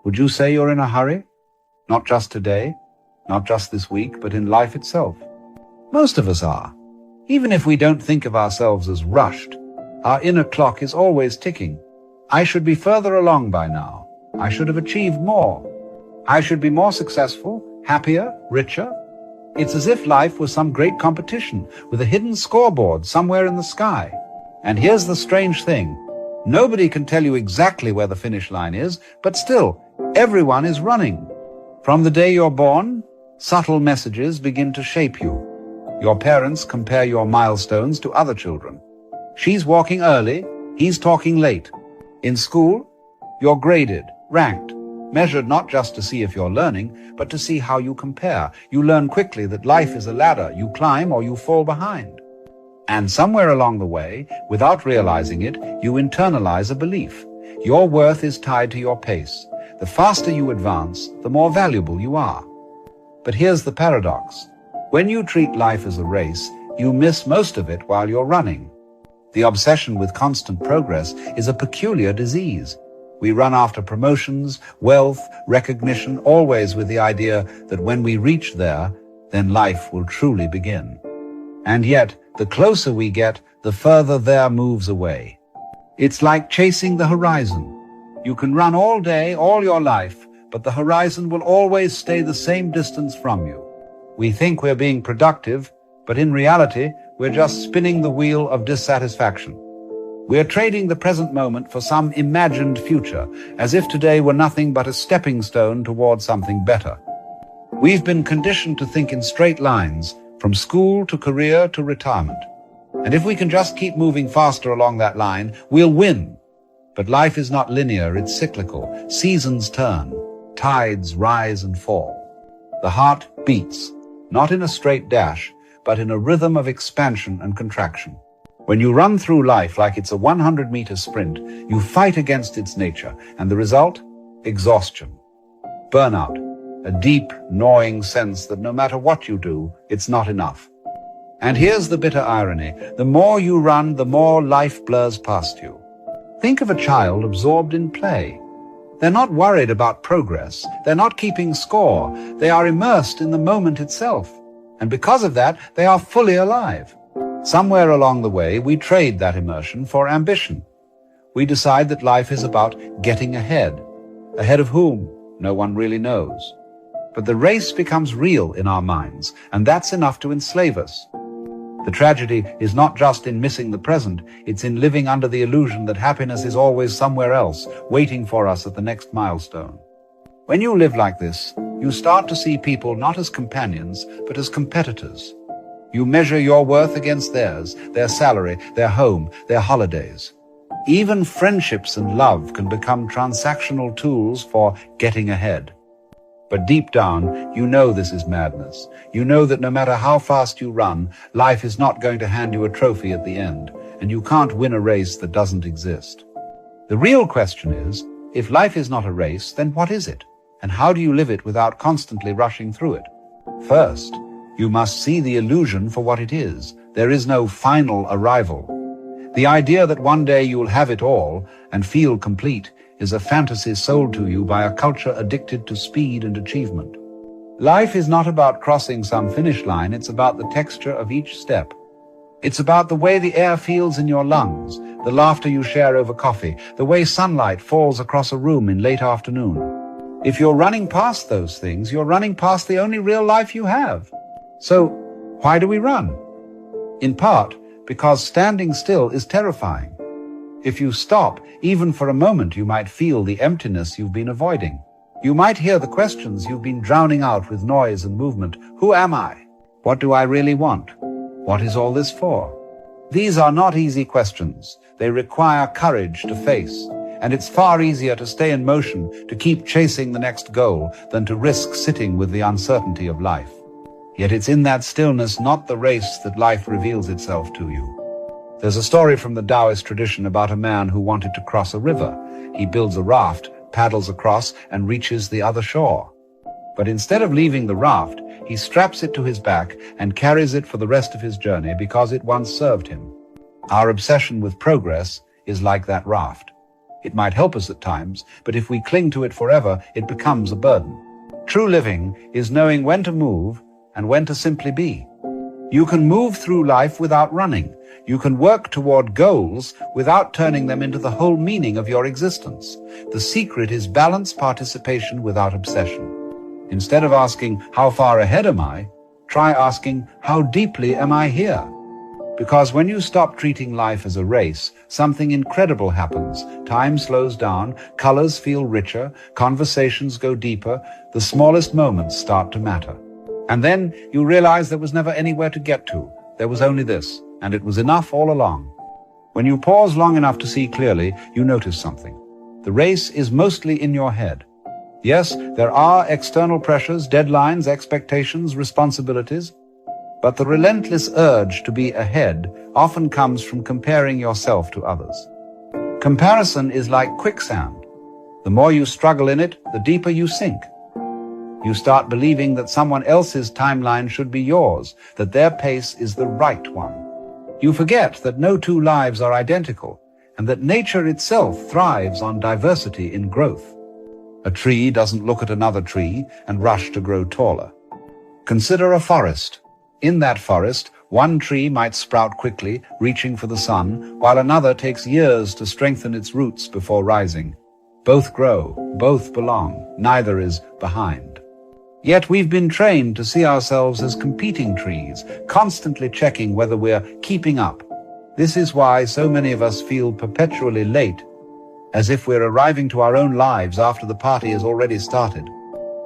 Would you say you're in a hurry? Not just today, not just this week, but in life itself. Most of us are. Even if we don't think of ourselves as rushed, our inner clock is always ticking. I should be further along by now. I should have achieved more. I should be more successful, happier, richer. It's as if life was some great competition with a hidden scoreboard somewhere in the sky. And here's the strange thing. Nobody can tell you exactly where the finish line is, but still, everyone is running. From the day you're born, subtle messages begin to shape you. Your parents compare your milestones to other children. She's walking early, he's talking late. In school, you're graded, ranked, measured not just to see if you're learning, but to see how you compare. You learn quickly that life is a ladder. You climb or you fall behind. And somewhere along the way, without realizing it, you internalize a belief. Your worth is tied to your pace. The faster you advance, the more valuable you are. But here's the paradox. When you treat life as a race, you miss most of it while you're running. The obsession with constant progress is a peculiar disease. We run after promotions, wealth, recognition, always with the idea that when we reach there, then life will truly begin. And yet, the closer we get, the further there moves away. It's like chasing the horizon. You can run all day, all your life, but the horizon will always stay the same distance from you. We think we're being productive, but in reality, we're just spinning the wheel of dissatisfaction. We're trading the present moment for some imagined future, as if today were nothing but a stepping stone towards something better. We've been conditioned to think in straight lines, from school to career to retirement. And if we can just keep moving faster along that line, we'll win. But life is not linear, it's cyclical. Seasons turn, tides rise and fall. The heart beats, not in a straight dash, but in a rhythm of expansion and contraction. When you run through life like it's a 100-meter sprint, you fight against its nature, and the result? Exhaustion. Burnout. A deep, gnawing sense that no matter what you do, it's not enough. And here's the bitter irony. The more you run, the more life blurs past you. Think of a child absorbed in play. They're not worried about progress. They're not keeping score. They are immersed in the moment itself. And because of that, they are fully alive. Somewhere along the way, we trade that immersion for ambition. We decide that life is about getting ahead. Ahead of whom? No one really knows. But the race becomes real in our minds, and that's enough to enslave us. The tragedy is not just in missing the present, it's in living under the illusion that happiness is always somewhere else, waiting for us at the next milestone. When you live like this, you start to see people not as companions, but as competitors. You measure your worth against theirs, their salary, their home, their holidays. Even friendships and love can become transactional tools for getting ahead. But deep down, you know this is madness. You know that no matter how fast you run, life is not going to hand you a trophy at the end, and you can't win a race that doesn't exist. The real question is, if life is not a race, then what is it? And how do you live it without constantly rushing through it? First, you must see the illusion for what it is. There is no final arrival. The idea that one day you'll have it all and feel complete is a fantasy sold to you by a culture addicted to speed and achievement. Life is not about crossing some finish line, it's about the texture of each step. It's about the way the air feels in your lungs, the laughter you share over coffee, the way sunlight falls across a room in late afternoon. If you're running past those things, you're running past the only real life you have. So, why do we run? In part, because standing still is terrifying. If you stop, even for a moment, you might feel the emptiness you've been avoiding. You might hear the questions you've been drowning out with noise and movement. Who am I? What do I really want? What is all this for? These are not easy questions. They require courage to face. And it's far easier to stay in motion, to keep chasing the next goal, than to risk sitting with the uncertainty of life. Yet it's in that stillness, not the race, that life reveals itself to you. There's a story from the Taoist tradition about a man who wanted to cross a river. He builds a raft, paddles across, and reaches the other shore. But instead of leaving the raft, he straps it to his back and carries it for the rest of his journey because it once served him. Our obsession with progress is like that raft. It might help us at times, but if we cling to it forever, it becomes a burden. True living is knowing when to move and when to simply be. You can move through life without running. You can work toward goals without turning them into the whole meaning of your existence. The secret is balanced participation without obsession. Instead of asking, how far ahead am I? Try asking, how deeply am I here? Because when you stop treating life as a race, something incredible happens. Time slows down, colors feel richer, conversations go deeper, the smallest moments start to matter. And then you realize there was never anywhere to get to. There was only this, and it was enough all along. When you pause long enough to see clearly, you notice something. The race is mostly in your head. Yes, there are external pressures, deadlines, expectations, responsibilities, but the relentless urge to be ahead often comes from comparing yourself to others. Comparison is like quicksand. The more you struggle in it, the deeper you sink. You start believing that someone else's timeline should be yours, that their pace is the right one. You forget that no two lives are identical, and that nature itself thrives on diversity in growth. A tree doesn't look at another tree and rush to grow taller. Consider a forest. In that forest, one tree might sprout quickly, reaching for the sun, while another takes years to strengthen its roots before rising. Both grow, both belong, neither is behind. Yet we've been trained to see ourselves as competing trees, constantly checking whether we're keeping up. This is why so many of us feel perpetually late, as if we're arriving to our own lives after the party has already started.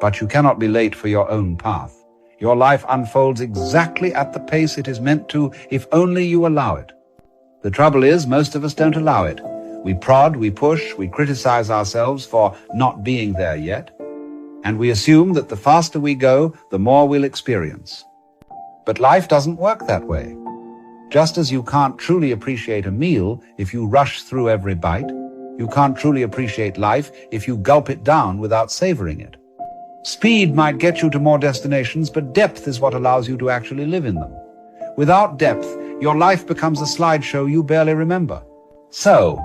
But you cannot be late for your own path. Your life unfolds exactly at the pace it is meant to, if only you allow it. The trouble is, most of us don't allow it. We prod, we push, we criticize ourselves for not being there yet, and we assume that the faster we go, the more we'll experience. But life doesn't work that way. Just as you can't truly appreciate a meal if you rush through every bite, you can't truly appreciate life if you gulp it down without savoring it. Speed might get you to more destinations, but depth is what allows you to actually live in them. Without depth, your life becomes a slideshow you barely remember. So,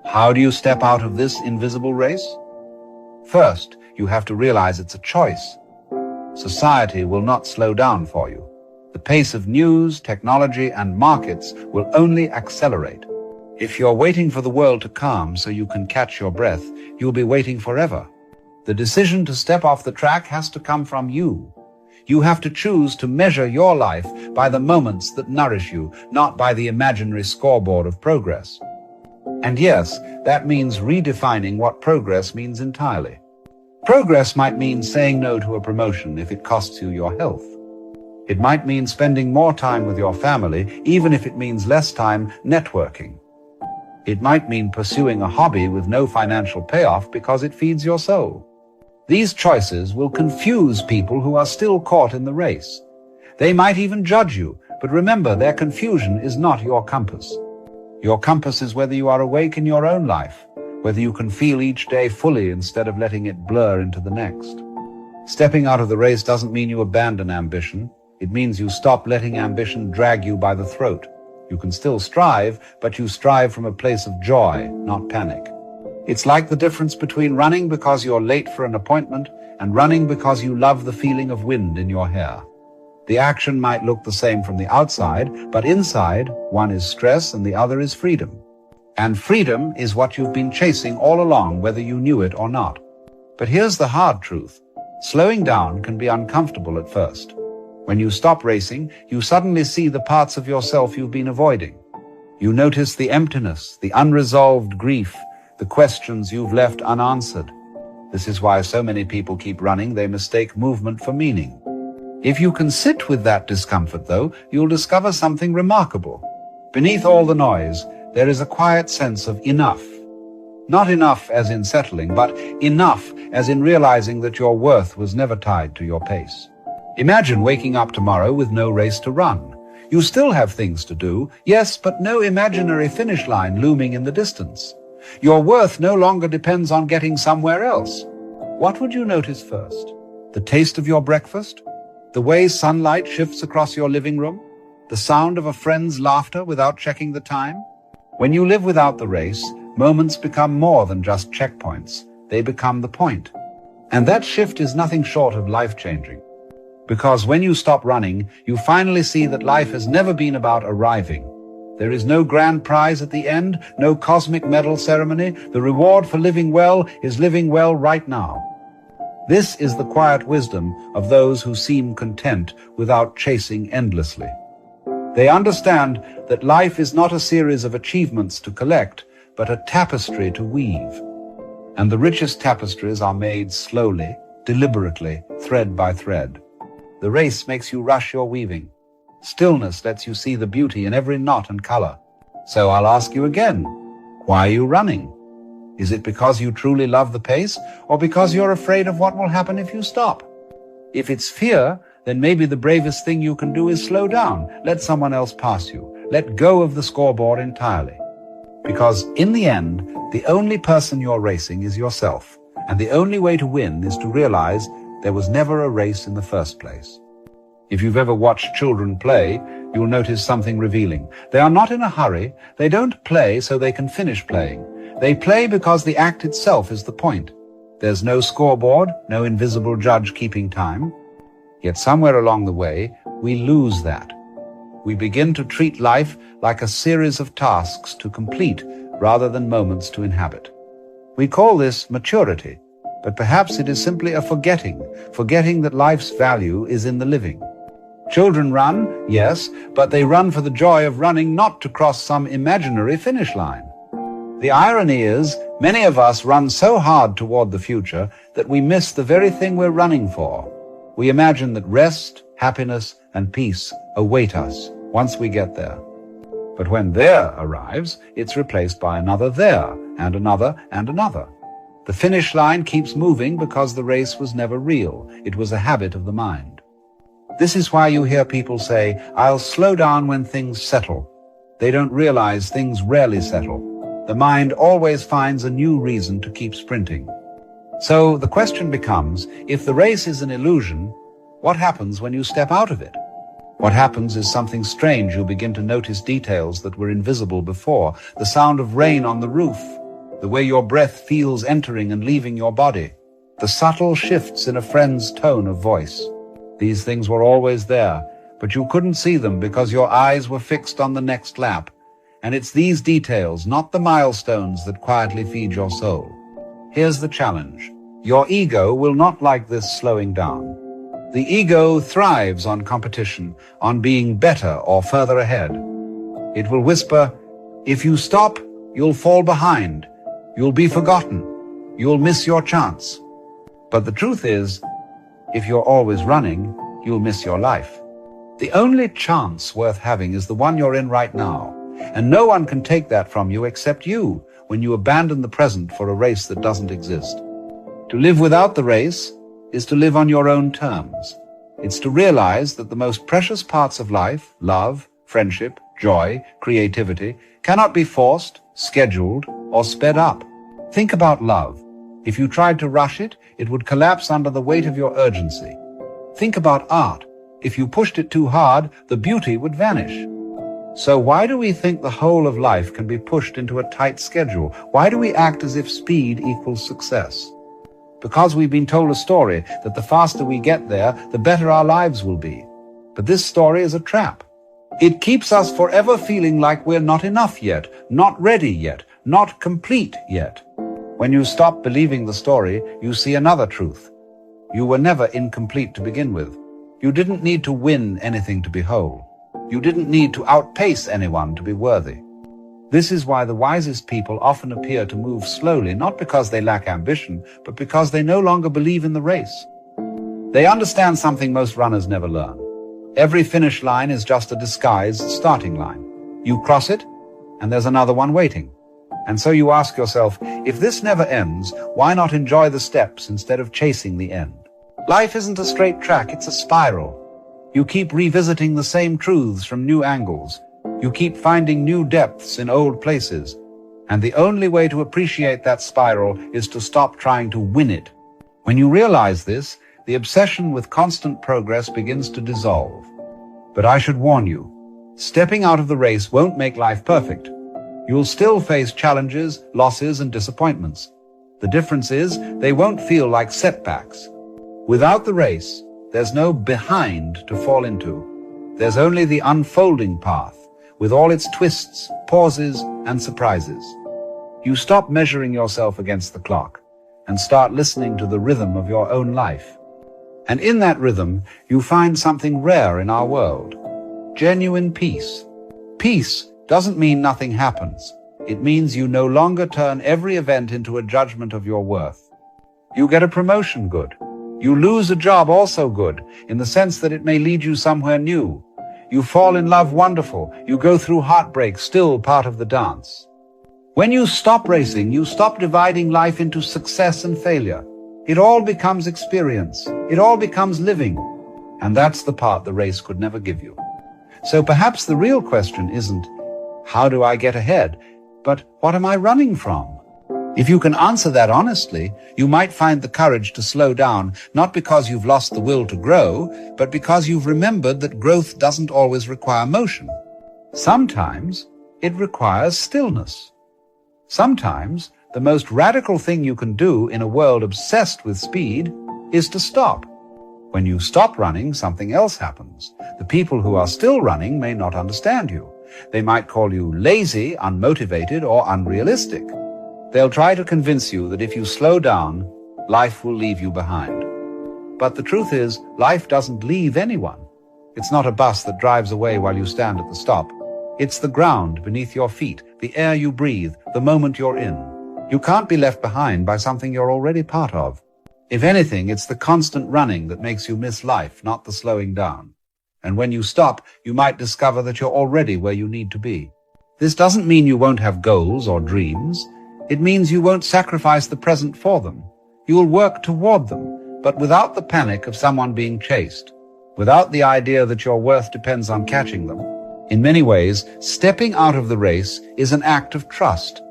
how do you step out of this invisible race? First, you have to realize it's a choice. Society will not slow down for you. The pace of news, technology, and markets will only accelerate. If you're waiting for the world to calm so you can catch your breath, you'll be waiting forever. The decision to step off the track has to come from you. You have to choose to measure your life by the moments that nourish you, not by the imaginary scoreboard of progress. And yes, that means redefining what progress means entirely. Progress might mean saying no to a promotion if it costs you your health. It might mean spending more time with your family, even if it means less time networking. It might mean pursuing a hobby with no financial payoff because it feeds your soul. These choices will confuse people who are still caught in the race. They might even judge you, but remember, their confusion is not your compass. Your compass is whether you are awake in your own life, whether you can feel each day fully instead of letting it blur into the next. Stepping out of the race doesn't mean you abandon ambition. It means you stop letting ambition drag you by the throat. You can still strive, but you strive from a place of joy, not panic. It's like the difference between running because you're late for an appointment and running because you love the feeling of wind in your hair. The action might look the same from the outside, but inside, one is stress and the other is freedom. And freedom is what you've been chasing all along, whether you knew it or not. But here's the hard truth. Slowing down can be uncomfortable at first. When you stop racing, you suddenly see the parts of yourself you've been avoiding. You notice the emptiness, the unresolved grief, the questions you've left unanswered. This is why so many people keep running. They mistake movement for meaning. If you can sit with that discomfort, though, you'll discover something remarkable. Beneath all the noise, there is a quiet sense of enough. Not enough as in settling, but enough as in realizing that your worth was never tied to your pace. Imagine waking up tomorrow with no race to run. You still have things to do, yes, but no imaginary finish line looming in the distance. Your worth no longer depends on getting somewhere else. What would you notice first? The taste of your breakfast? The way sunlight shifts across your living room? The sound of a friend's laughter without checking the time? When you live without the race, Moments become more than just checkpoints. They become the point. And that shift is nothing short of life-changing. Because when you stop running, you finally see that life has never been about arriving. There is no grand prize at the end, no cosmic medal ceremony. The reward for living well is living well right now. This is the quiet wisdom of those who seem content without chasing endlessly. They understand that life is not a series of achievements to collect, but a tapestry to weave. And the richest tapestries are made slowly, deliberately, thread by thread. The race makes you rush your weaving. Stillness lets you see the beauty in every knot and color. So I'll ask you again, why are you running? Is it because you truly love the pace, or because you're afraid of what will happen if you stop? If it's fear, then maybe the bravest thing you can do is slow down, let someone else pass you, let go of the scoreboard entirely. Because in the end, the only person you're racing is yourself, and the only way to win is to realize there was never a race in the first place. If you've ever watched children play, you'll notice something revealing. They are not in a hurry. They don't play so they can finish playing. They play because the act itself is the point. There's no scoreboard, no invisible judge keeping time. Yet somewhere along the way, we lose that. We begin to treat life like a series of tasks to complete rather than moments to inhabit. We call this maturity, but perhaps it is simply a forgetting that life's value is in the living. Children run, yes, but they run for the joy of running, not to cross some imaginary finish line. The irony is, many of us run so hard toward the future that we miss the very thing we're running for. We imagine that rest, happiness, and peace await us once we get there. But when there arrives, it's replaced by another there, and another, and another. The finish line keeps moving because the race was never real. It was a habit of the mind. This is why you hear people say, I'll slow down when things settle. They don't realize things rarely settle. The mind always finds a new reason to keep sprinting. So the question becomes, if the race is an illusion, what happens when you step out of it? What happens is something strange. You begin to notice details that were invisible before. The sound of rain on the roof, the way your breath feels entering and leaving your body, the subtle shifts in a friend's tone of voice. These things were always there, but you couldn't see them because your eyes were fixed on the next lap. And it's these details, not the milestones, that quietly feed your soul. Here's the challenge. Your ego will not like this slowing down. The ego thrives on competition, on being better or further ahead. It will whisper, if you stop, you'll fall behind. You'll be forgotten. You'll miss your chance. But the truth is, if you're always running, you'll miss your life. The only chance worth having is the one you're in right now. And no one can take that from you except you when you abandon the present for a race that doesn't exist. To live without the race is to live on your own terms. It's to realize that the most precious parts of life, love, friendship, joy, creativity, cannot be forced, scheduled, or sped up. Think about love. If you tried to rush it, it would collapse under the weight of your urgency. Think about art. If you pushed it too hard, the beauty would vanish. So why do we think the whole of life can be pushed into a tight schedule? Why do we act as if speed equals success? Because we've been told a story that the faster we get there, the better our lives will be. But this story is a trap. It keeps us forever feeling like we're not enough yet, not ready yet, not complete yet. When you stop believing the story, you see another truth. You were never incomplete to begin with. You didn't need to win anything to be whole. You didn't need to outpace anyone to be worthy. This is why the wisest people often appear to move slowly, not because they lack ambition, but because they no longer believe in the race. They understand something most runners never learn. Every finish line is just a disguised starting line. You cross it, and there's another one waiting. And so you ask yourself, if this never ends, why not enjoy the steps instead of chasing the end? Life isn't a straight track, it's a spiral. You keep revisiting the same truths from new angles. You keep finding new depths in old places. And the only way to appreciate that spiral is to stop trying to win it. When you realize this, the obsession with constant progress begins to dissolve. But I should warn you, stepping out of the race won't make life perfect. You'll still face challenges, losses, and disappointments. The difference is they won't feel like setbacks. Without the race, there's no behind to fall into. There's only the unfolding path, with all its twists, pauses, and surprises. You stop measuring yourself against the clock and start listening to the rhythm of your own life. And in that rhythm, you find something rare in our world: genuine peace. Peace doesn't mean nothing happens. It means you no longer turn every event into a judgment of your worth. You get a promotion, good. You lose a job, also good, in the sense that it may lead you somewhere new. You fall in love, wonderful. You go through heartbreak, still part of the dance. When you stop racing, you stop dividing life into success and failure. It all becomes experience. It all becomes living. And that's the part the race could never give you. So perhaps the real question isn't, how do I get ahead? But what am I running from? If you can answer that honestly, you might find the courage to slow down, not because you've lost the will to grow, but because you've remembered that growth doesn't always require motion. Sometimes it requires stillness. Sometimes the most radical thing you can do in a world obsessed with speed is to stop. When you stop running, something else happens. The people who are still running may not understand you. They might call you lazy, unmotivated, or unrealistic. They'll try to convince you that if you slow down, life will leave you behind. But the truth is, life doesn't leave anyone. It's not a bus that drives away while you stand at the stop. It's the ground beneath your feet, the air you breathe, the moment you're in. You can't be left behind by something you're already part of. If anything, it's the constant running that makes you miss life, not the slowing down. And when you stop, you might discover that you're already where you need to be. This doesn't mean you won't have goals or dreams. It means you won't sacrifice the present for them. You'll work toward them, but without the panic of someone being chased, without the idea that your worth depends on catching them. In many ways, stepping out of the race is an act of trust.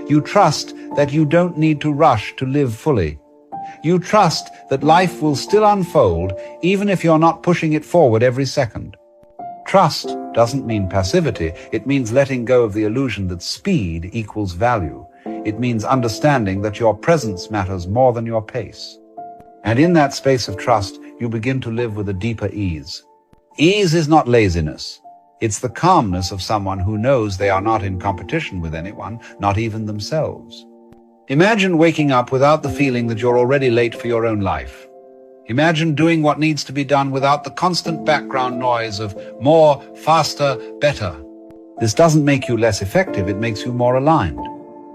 You trust that you don't need to rush to live fully. You trust that life will still unfold even if you're not pushing it forward every second. Trust doesn't mean passivity. It means letting go of the illusion that speed equals value. It means understanding that your presence matters more than your pace. And in that space of trust, you begin to live with a deeper ease. Ease is not laziness. It's the calmness of someone who knows they are not in competition with anyone, not even themselves. Imagine waking up without the feeling that you're already late for your own life. Imagine doing what needs to be done without the constant background noise of more, faster, better. This doesn't make you less effective, it makes you more aligned.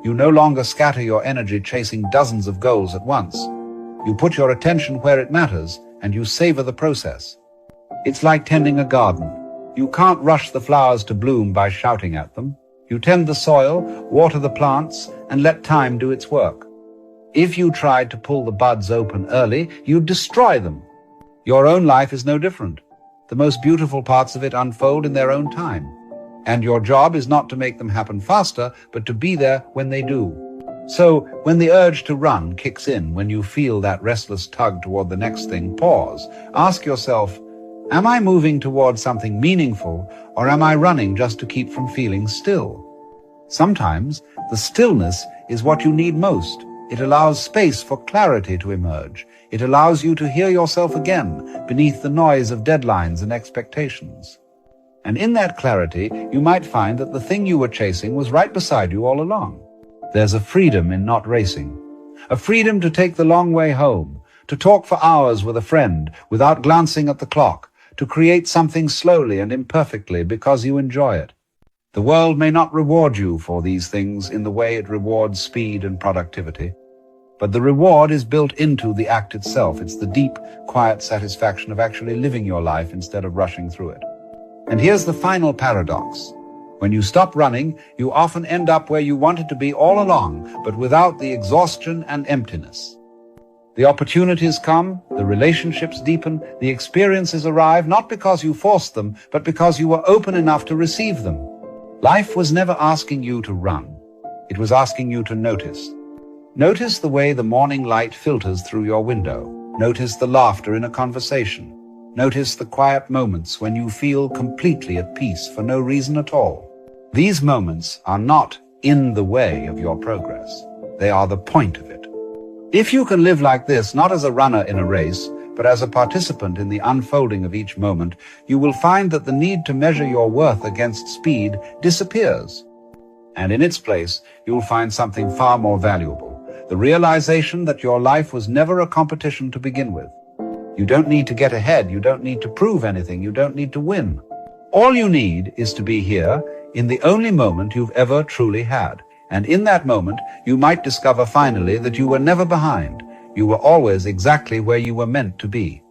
You no longer scatter your energy chasing dozens of goals at once. You put your attention where it matters, and you savor the process. It's like tending a garden. You can't rush the flowers to bloom by shouting at them. You tend the soil, water the plants, and let time do its work. If you tried to pull the buds open early, you'd destroy them. Your own life is no different. The most beautiful parts of it unfold in their own time. And your job is not to make them happen faster, but to be there when they do. So, when the urge to run kicks in, when you feel that restless tug toward the next thing, pause. Ask yourself, am I moving toward something meaningful, or am I running just to keep from feeling still? Sometimes, the stillness is what you need most. It allows space for clarity to emerge. It allows you to hear yourself again, beneath the noise of deadlines and expectations. And in that clarity, you might find that the thing you were chasing was right beside you all along. There's a freedom in not racing. A freedom to take the long way home, to talk for hours with a friend without glancing at the clock, to create something slowly and imperfectly because you enjoy it. The world may not reward you for these things in the way it rewards speed and productivity, but the reward is built into the act itself. It's the deep, quiet satisfaction of actually living your life instead of rushing through it. And here's the final paradox. When you stop running, you often end up where you wanted to be all along, but without the exhaustion and emptiness. The opportunities come, the relationships deepen, the experiences arrive, not because you forced them, but because you were open enough to receive them. Life was never asking you to run. It was asking you to notice. Notice the way the morning light filters through your window. Notice the laughter in a conversation. Notice the quiet moments when you feel completely at peace for no reason at all. These moments are not in the way of your progress. They are the point of it. If you can live like this, not as a runner in a race, but as a participant in the unfolding of each moment, you will find that the need to measure your worth against speed disappears. And in its place, you will find something far more valuable, the realization that your life was never a competition to begin with. You don't need to get ahead, you don't need to prove anything, you don't need to win. All you need is to be here in the only moment you've ever truly had. And in that moment, you might discover finally that you were never behind. You were always exactly where you were meant to be.